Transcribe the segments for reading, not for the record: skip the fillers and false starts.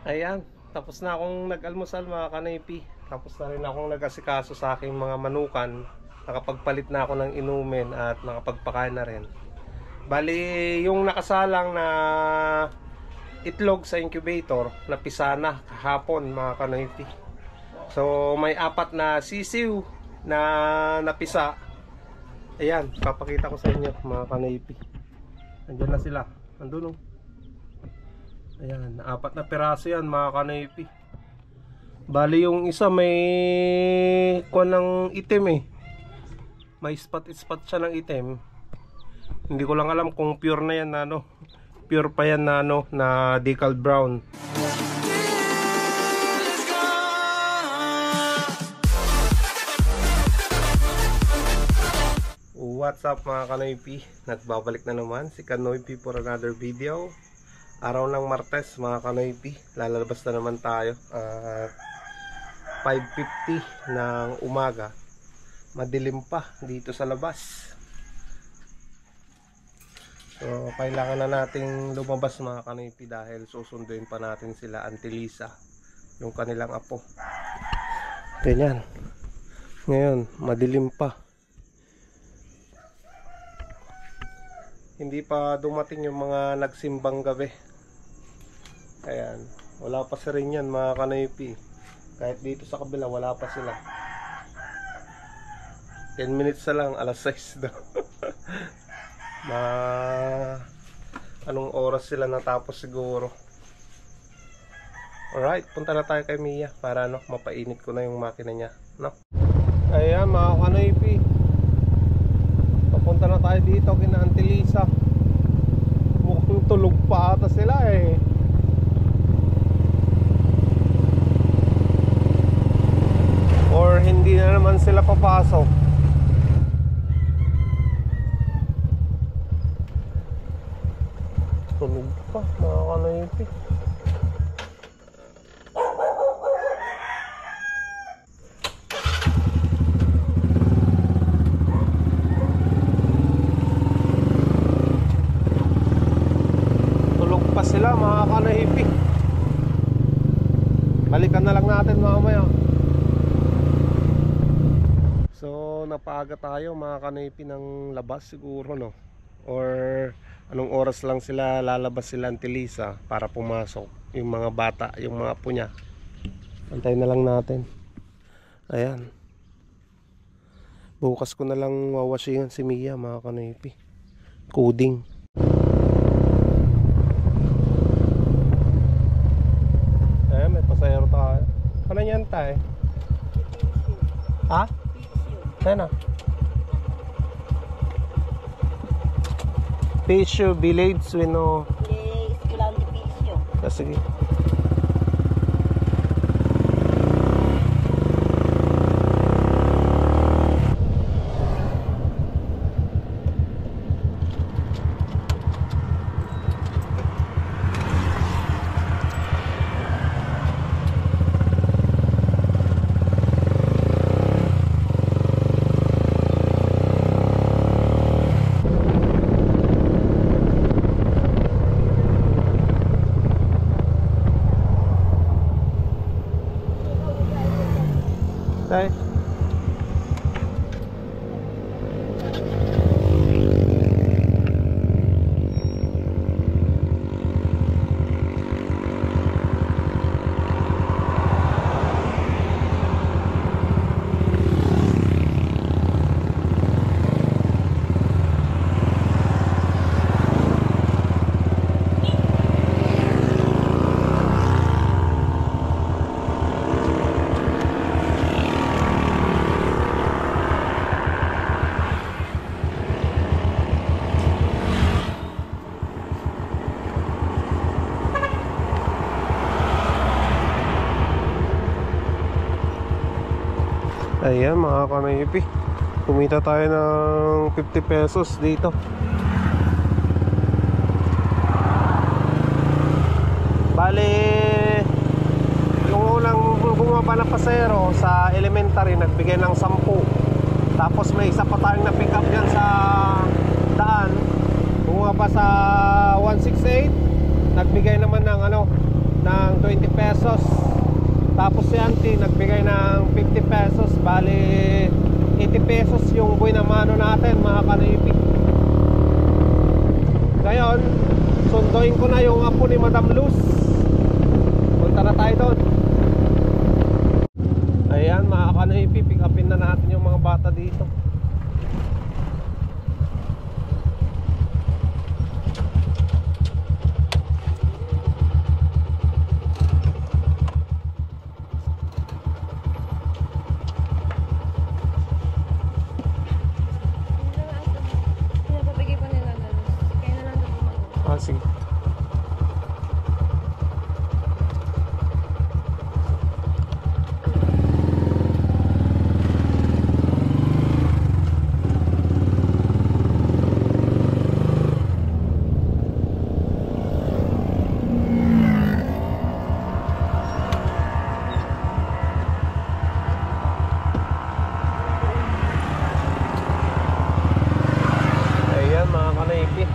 Ayan, tapos na akong nag-almusal mga kanipi. Tapos na rin akong nag-asikaso sa aking mga manukan. Nakapagpalit na ako ng inumin at nakapagpakain na rin. Bali, yung nakasalang na itlog sa incubator, napisa na kahapon mga kanipi. So, may 4 na sisiw na napisa. Ayan, papakita ko sa inyo mga kanipi. Andiyan na sila. Andun o. Ayan, 4 na piraso yan mga kanipi. Bali yung isa may kuwan ng itim eh. May spot siya ng itim. Hindi ko lang alam kung pure na yan na ano. Pure pa yan na ano, na decal brown. What's up mga kanoypi? Nagbabalik na naman si Kanoypi for another video. Araw ng Martes mga kanoypi, lalabas na naman tayo at 5:50 ng umaga. Madilim pa dito sa labas. So kailangan na nating lumabas mga kanoypi dahil susunduin pa natin sila Auntie Lisa, yung kanilang apo. Ganyan. Ngayon, madilim pa. Hindi pa dumating yung mga nagsimbang gabi. Ayan, wala pa sa rin yan mga kanoypi. Kahit dito sa kabila wala pa sila. 10 minutes na lang, alas 6 daw. Anong oras sila natapos siguro. Alright, punta na tayo kay Mia para ano, mapainit ko na yung makina niya, no? Ayan mga kanoypi, papunta na tayo dito kina Auntie Lisa. Mukhang tulog pa ata sila eh. Or hindi na naman sila papasok. Tulog pa mga kanoypi. Sila mga kanoypi. Balikan na lang natin mamaya. So napaaga tayo mga kanoypi ng labas siguro, no? Or anong oras lang sila lalabas sila Auntie Lisa para pumasok yung mga bata, yung mga apo niya. Antayin na lang natin. Ayan, bukas ko na lang wawashingan si Mia mga kanoypi. Coding. May pasayro tayo. Ano yan tayo? Ha? Sana? Pisyo, Village, Suino. Escolar de Pisyo. Sige. Tay. Ayan mga kanoypi, kumita tayo ng 50 pesos dito. Bali, yung unang bumaba na pasero sa elementary nagbigay ng 10. Tapos may isa pa tayong na pick up dyan sa daan, bumaba sa 168, nagbigay naman ng ano, ng 20 pesos. Tapos si auntie nagbigay ng 50 pesos. Bali 80 pesos yung buhay na mano natin, mga kanipig. Ngayon, sunduin ko na yung apo ni Madam Luz. Punta na tayo doon. Ayan mga kanipig, pick upin na natin yung mga bata dito. Pinapabigay po nila na kaya na lang daw po Ah, sige.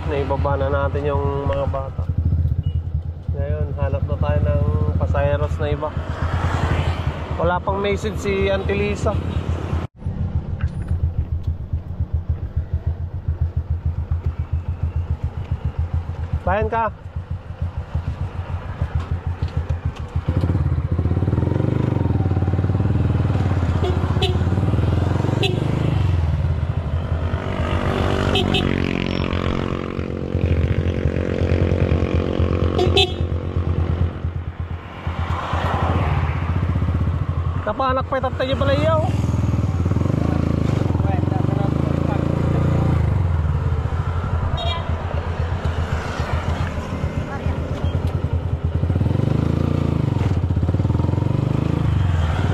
Naibaba na natin yung mga bata. Ngayon, hanap na tayo ng pasaheros na iba. Wala pang message si Auntie Lisa. Bayan ka. Napanak pa itatay niyo pala iyaw.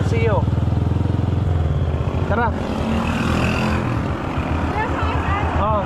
See you. Tara. Oh.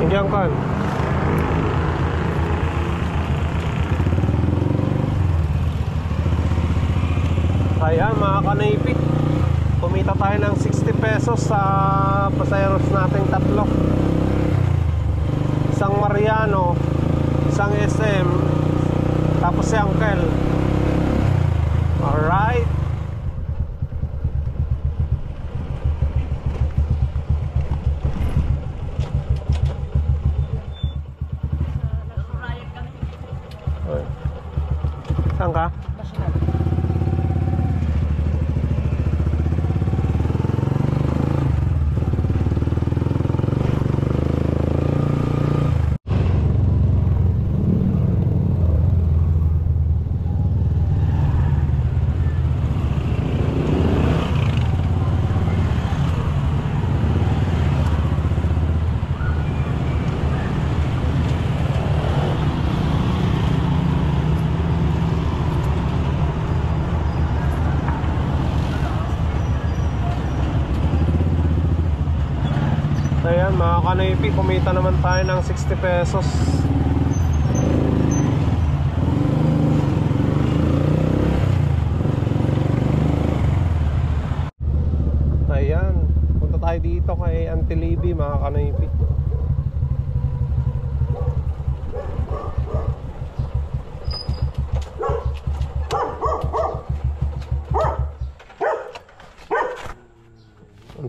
Indian kan. Ayan mga kanipik, kumita tayo ng 60 pesos sa pasayeros nating tatlo. Isang Mariano, isang SM, tapos si Uncle. Alright. Saan ka? Ayan mga kanaypi, kumita naman tayo ng 60 pesos. Ayan, punta tayo dito kay Auntie Libby mga kanaypi.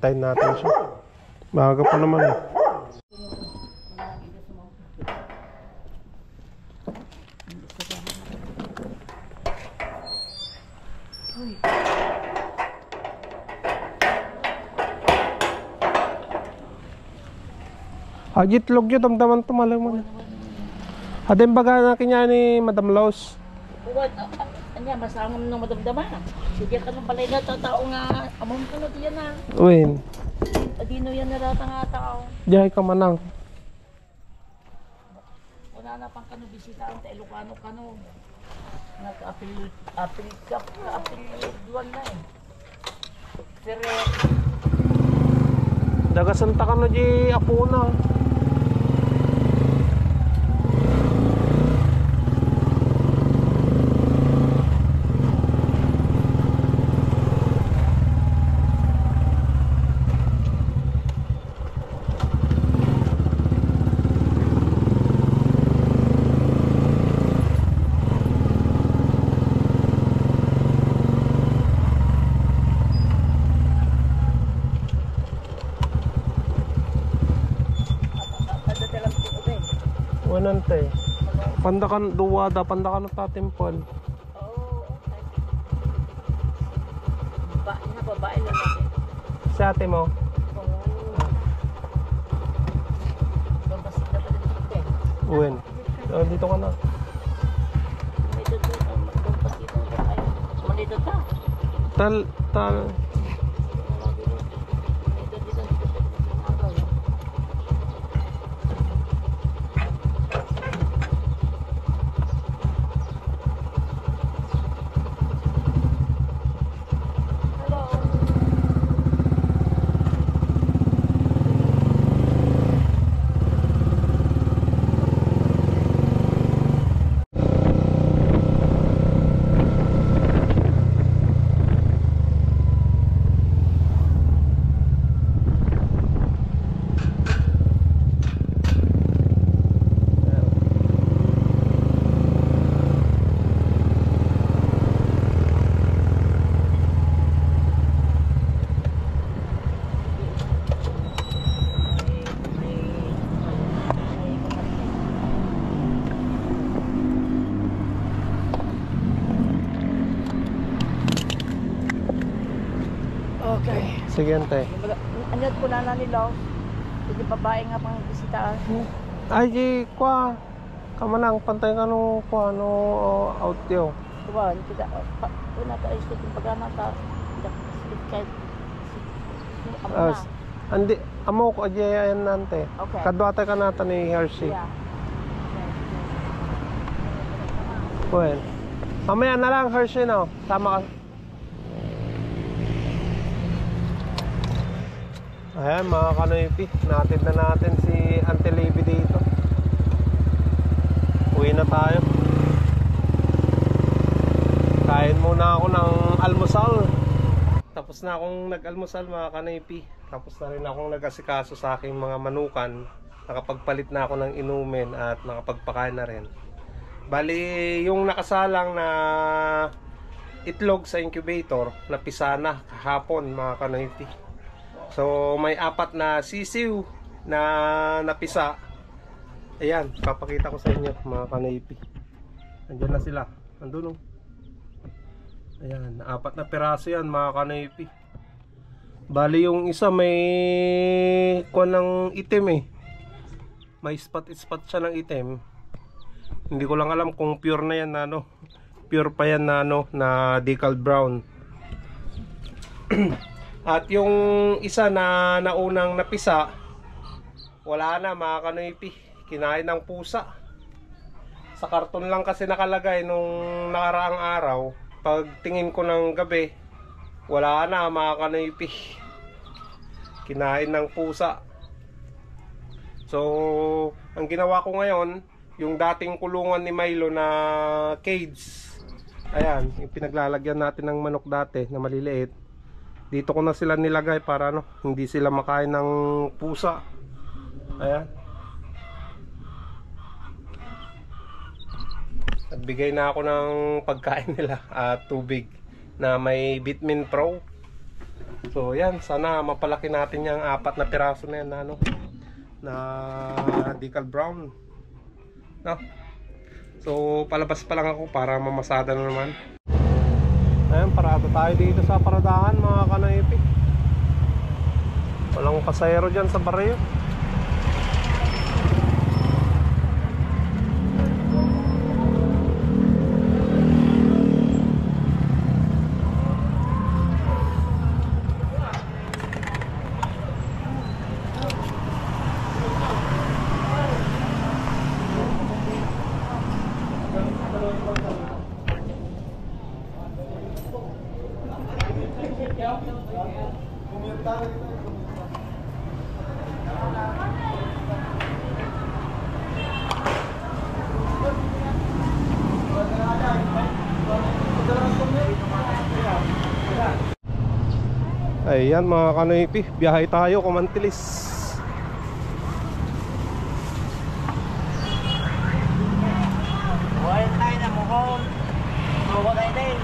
Antayin natin siya. Maaga pa naman eh. Agitlog yun, damdaman tumalang mo na. Adem baga na kanya ni Madam Laos. Buwan, anya, masangam ng madamdaman. Sige ka nung balay na tao nga, among ka na diyan na. Uwin, Adino yan na data nga tao. dihay ka manang. Wala na pang kano bisita ang Ilocano kano. Nag-apil duwan na eh. Pero, Dagasanta ka na di apo na. Wanante. Pandakan duwada, pandakan ta temple. oo, okay. Babae lang natin. Si ate mo. Babasit na pa rin dito eh. Uwin. Dito ka na. May dito, magpapasit ang babae. Malito ka. Tal. Okay. Sige ante. Anyat ko na nila. Hindi babae nga pang bisita. Ay di kwa. Kamanang pantay ka no kwa no out yo. Tuwan, kita una ta is kung pagana ta kahit amo na. Andi amo ko ajayan nante. Okay. Kadwata ka nata ni Hershey. Yeah. Well. Mamaya na lang Hershey no. Sama ka. Ayan mga kanoypi, natin na natin si Auntie Libby dito. Uwi na tayo. Kain muna ako ng almusal. Tapos na akong nag-almusal mga kanoypi. Tapos na rin akong nag-asikaso sa aking mga manukan. Nakapagpalit na ako ng inumin at nakapagpakain na rin. Bali yung nakasalang na itlog sa incubator, napisa na kahapon mga kanoypi. So may 4 na sisiw na napisa. Ayan, papakita ko sa inyo mga kanoypi. Andiyan na sila. Andun oh. Ayan, 4 na piraso yan mga kanoypi. Bali yung isa may kuwan ng itim eh. May spot siya ng itim. Hindi ko lang alam kung pure na yan na ano. Pure pa yan na ano, na decal brown. At yung isa na naunang napisa, wala na mga kanoypi, kinain ng pusa. Sa karton lang kasi nakalagay nung nakaraang araw. Pag tingin ko ng gabi, wala na mga kanoypi, kinain ng pusa. So ang ginawa ko ngayon, yung dating kulungan ni Milo na cage, ayan, yung pinaglalagyan natin ng manok dati na maliliit, dito ko na sila nilagay para ano, hindi sila makain ng pusa. Ayan. Nagbigay na ako ng pagkain nila at tubig na may Vitamin Pro. So yan, sana mapalaki natin yung 4 na piraso na yan na, ano, na decal brown, no? So palabas pa lang ako para mamasada na naman. Ayan, parado tayo dito sa paradahan mga kanaypi. Walang pasahero dyan sa baryo. Ayan mga kanoypi, biyahe tayo Kumantilis. Buhay tayo na mukhang. Buhay tayo din.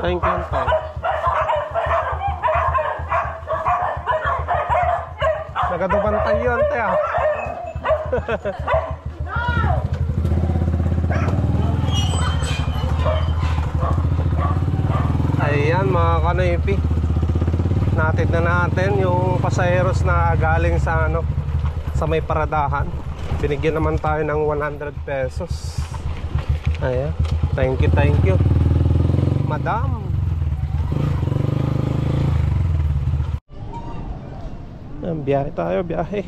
Thank you, tay. Nagadubantay yun, tay, ah. Ayan mga kanoypi, natid na natin yung pasaheros na galing sa ano, sa may paradahan. Binigyan naman tayo ng 100 pesos. Ayan, thank you madam. Ayan, biyahe tayo, biyahe.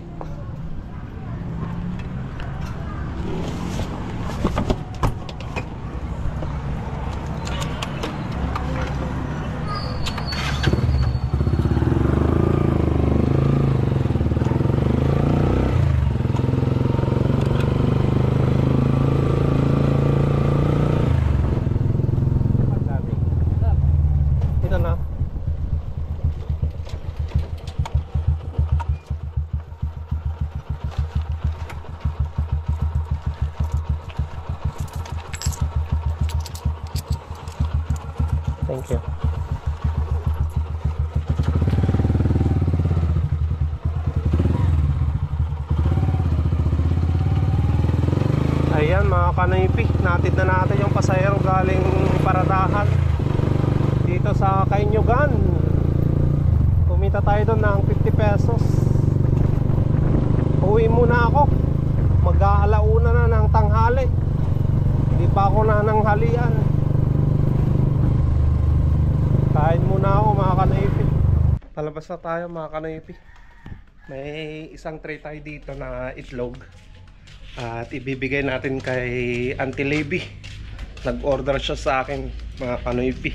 Thank you. Ayan mga kanaypi, natid na natin yung pasahero galing paradahan dito sa Kainyogan. Kumita tayo doon ng 50 pesos. Uwi muna ako, mag-aalauna na ng tanghali. Hindi pa ako nananghalian. Kain muna ako mga kanaypi. Palabas na tayo mga kanaypi. May isang tray tayo dito na itlog at ibibigay natin kay Auntie Levy. Nag-order siya sa akin mga kanaypi.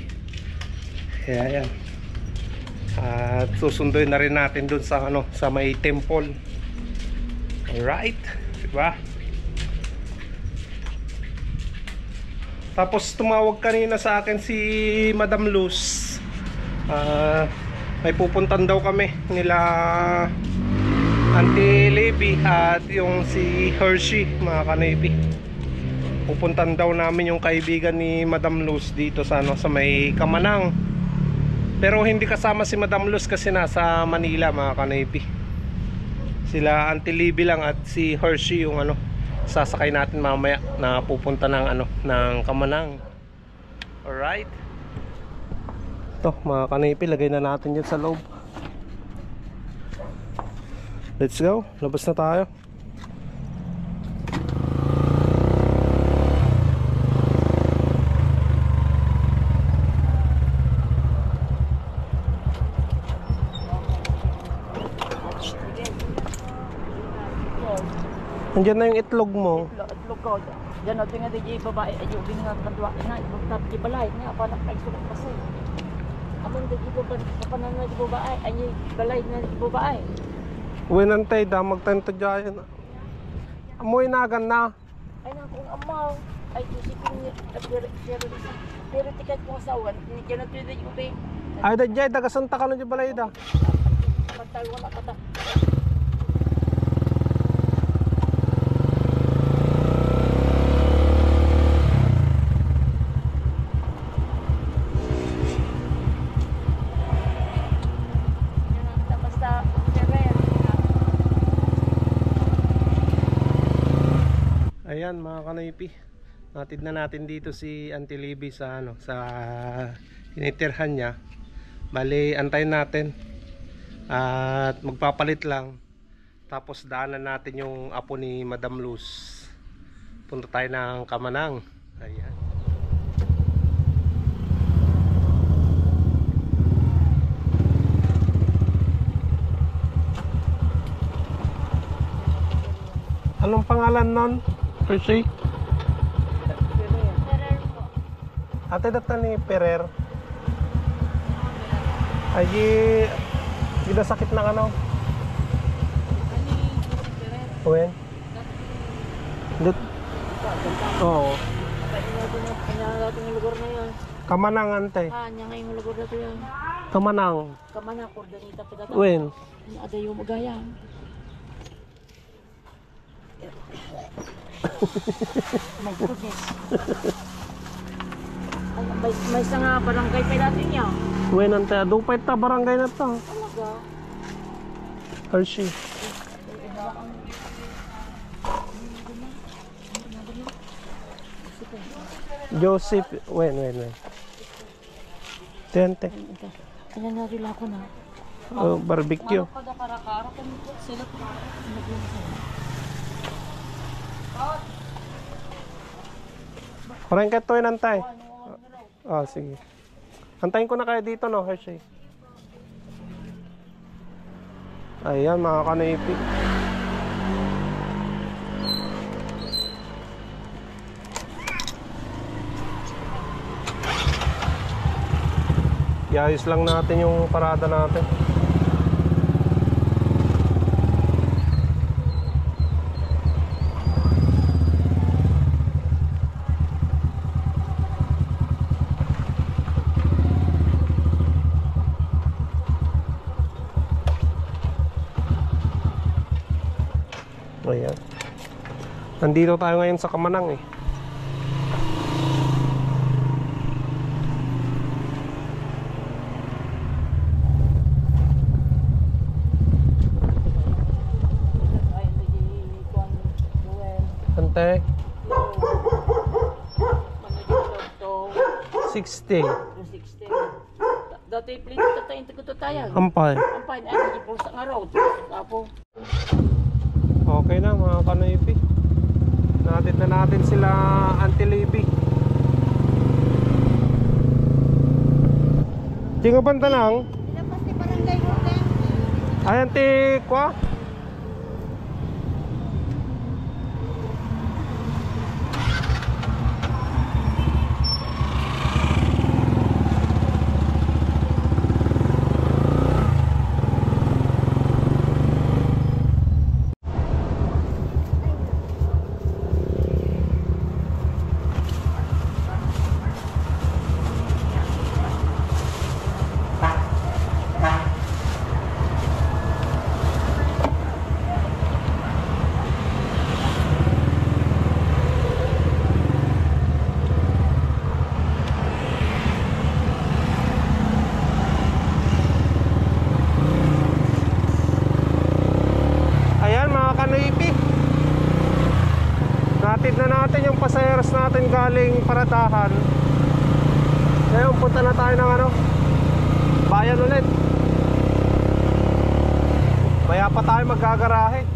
Kaya yan. At susunduin na rin natin dun sa ano, sa may temple. Alright, diba? Tapos tumawag kanina sa akin si Madam Luz. May pupuntan daw kami nila Auntie Levy at yung si Hershey mga kanaypi. pupuntan daw namin yung kaibigan ni Madam Luz dito sa ano, sa may Kamanang. Pero hindi kasama si Madam Luz kasi nasa Manila, mga kanaypi. Sila Auntie Libby lang at si Hershey yung ano, sasakay natin mamaya na pupunta ng ano, ng Kamanang. Alright. Ito mga kanaypi, lagay na natin dyan sa loob. Let's go, labas na tayo. Nandiyan na yung itlog mo. Itlog ko. Diyan natin nga di babae. Ayun, bingat na duwa. Ina, ibang di balay. Nga, panak ay sulat kasi. Aman di babae. Na di babae. Ay, balay na di babae. Winantay da, magtento dyan. Amoy nagan na. Ay, na kung amaw. Ay, isipin niya. Pero tikat kong asawan. Diyan natin na yung bay. Ay, da dyan, dagasanta ka nun dyan balay da. Pantay, wala kata. Ayan mga kanaypi, natid na natin dito si Auntie Libby sa ano, sa initirhan niya. Bali antayin natin at magpapalit lang, tapos daanan natin yung apo ni Madam Luz. Punta tayo ng Kamanang. Ayan. Anong pangalan nun? Hershey? Perer po. Ate data ni Perer. Ay, sakit na ano? Uwen? Dut? Oo. Kanya natin yung lugar na yun. Kamanang ante. Kanya nga yung lugar na yun. Kamanang. Kamana, kordanita pa data. Uwen? Ada yung magaya. My goodness. Ay, may isa nga barangay pa natin niya. Uwen ante. Dupay ta barangay na to. Talaga. Hershey. Joseph. Uwen. Tente. Kanya na rin ako na. Oh, barbecue. Kada karakara kami po sila. Parang kato yun antay. Ah, sige. Antayin ko na kayo dito no, Hershey. Ayan mga kanaypi. Iayos lang natin yung parada natin. Ayan. Nandito tayo ngayon sa Kamanang eh. Ante? 60. 60. Dati plito tatayin ko tayo. Ampay. Ampay ay hindi po sa road. Tapo. Okay na mga kanaypi. Natid na natin sila Auntie Libby. Tingo banta lang. Ilapas ni barangay ko din. Ay Auntie kwa. galing Paratahan. Ngayon punta na tayo ng ano, bayan ulit. Maya pa tayo maggagarahe.